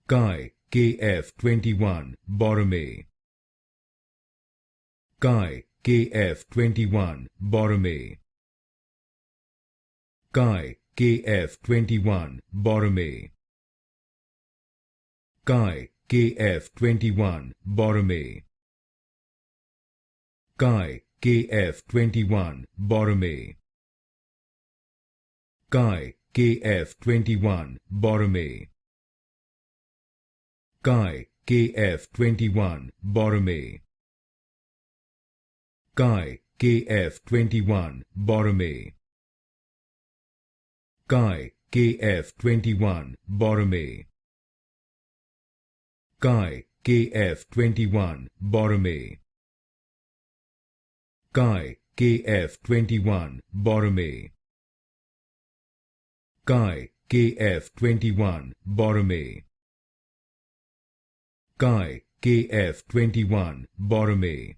Guy KF-21 Boramae. Guy KF-21 Boramae. Guy KF-21 Boramae. Guy KF-21 Boramae. Guy KF-21 Boramae. Guy KF-21 Boramae. Guy KF-21 Boramae. Guy KF-21 Boramae. Guy KF-21 Boramae. Guy KF-21 Boramae. Guy KF-21 Boramae. Guy KF-21 Boramae. Guy KF-21 Boramae.